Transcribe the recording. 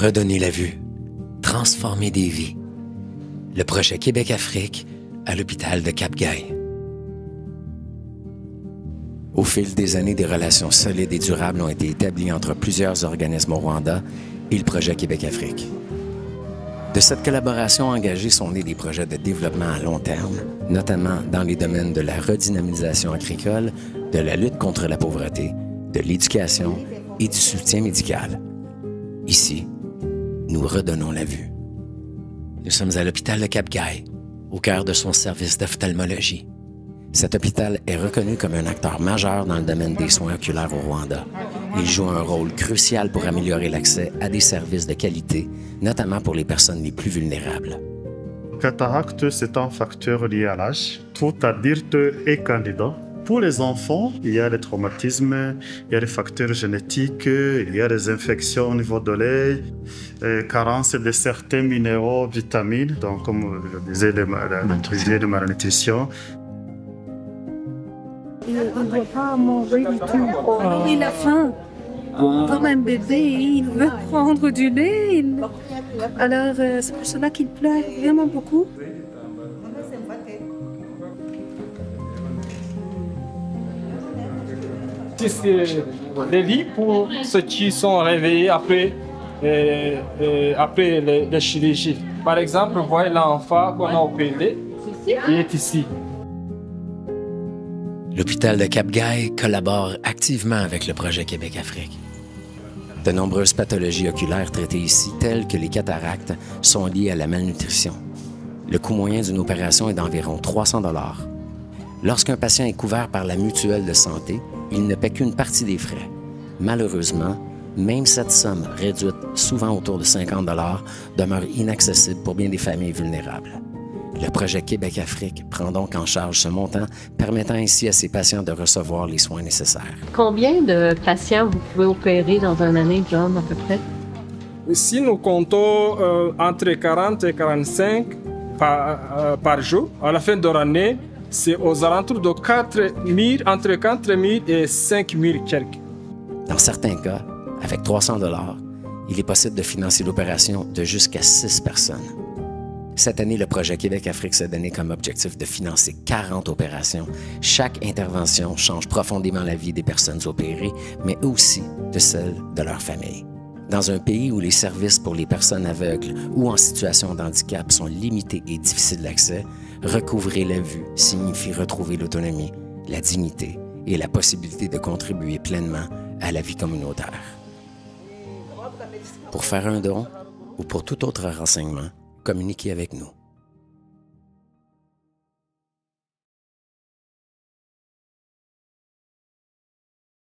Redonner la vue, transformer des vies. Le projet Québec-Afrique à l'hôpital de Cap-Gay. Au fil des années, des relations solides et durables ont été établies entre plusieurs organismes au Rwanda et le projet Québec-Afrique. De cette collaboration engagée sont nés des projets de développement à long terme, notamment dans les domaines de la redynamisation agricole, de la lutte contre la pauvreté, de l'éducation et du soutien médical. Ici, nous redonnons la vue. Nous sommes à l'hôpital de Cap-Gay, au cœur de son service d'ophtalmologie. Cet hôpital est reconnu comme un acteur majeur dans le domaine des soins oculaires au Rwanda. Il joue un rôle crucial pour améliorer l'accès à des services de qualité, notamment pour les personnes les plus vulnérables. Cataracte, c'est un facteur lié à l'âge. Tout adulte est candidat. Pour les enfants, il y a les traumatismes, il y a les facteurs génétiques, il y a les infections au niveau de l'œil, carence de certains minéraux, vitamines, donc comme je disais, de malnutrition. Il ne doit pas manger du tout. Il a faim. Comme un bébé, il veut prendre du lait. Alors, c'est pour cela qu'il pleure vraiment beaucoup. C'est les lits pour ceux qui sont réveillés après les chirurgies. Par exemple, vous voyez l'enfant qu'on a opéré, il est ici. L'hôpital de Cap-Gay collabore activement avec le projet Québec-Afrique. De nombreuses pathologies oculaires traitées ici, telles que les cataractes, sont liées à la malnutrition. Le coût moyen d'une opération est d'environ 300 $. Lorsqu'un patient est couvert par la mutuelle de santé, il ne paie qu'une partie des frais. Malheureusement, même cette somme, réduite souvent autour de 50 $, demeure inaccessible pour bien des familles vulnérables. Le projet Québec-Afrique prend donc en charge ce montant, permettant ainsi à ces patients de recevoir les soins nécessaires. Combien de patients vous pouvez opérer dans une année, John, à peu près? Ici, nous comptons entre 40 et 45 par jour. À la fin de l'année, c'est aux alentours de 4 000, entre 4 000 et 5 000 quelques. Dans certains cas, avec 300 $, il est possible de financer l'opération de jusqu'à 6 personnes. Cette année, le projet Québec-Afrique s'est donné comme objectif de financer 40 opérations. Chaque intervention change profondément la vie des personnes opérées, mais aussi de celle de leur famille. Dans un pays où les services pour les personnes aveugles ou en situation de handicap sont limités et difficiles d'accès, recouvrer la vue signifie retrouver l'autonomie, la dignité et la possibilité de contribuer pleinement à la vie communautaire. Pour faire un don ou pour tout autre renseignement, communiquez avec nous.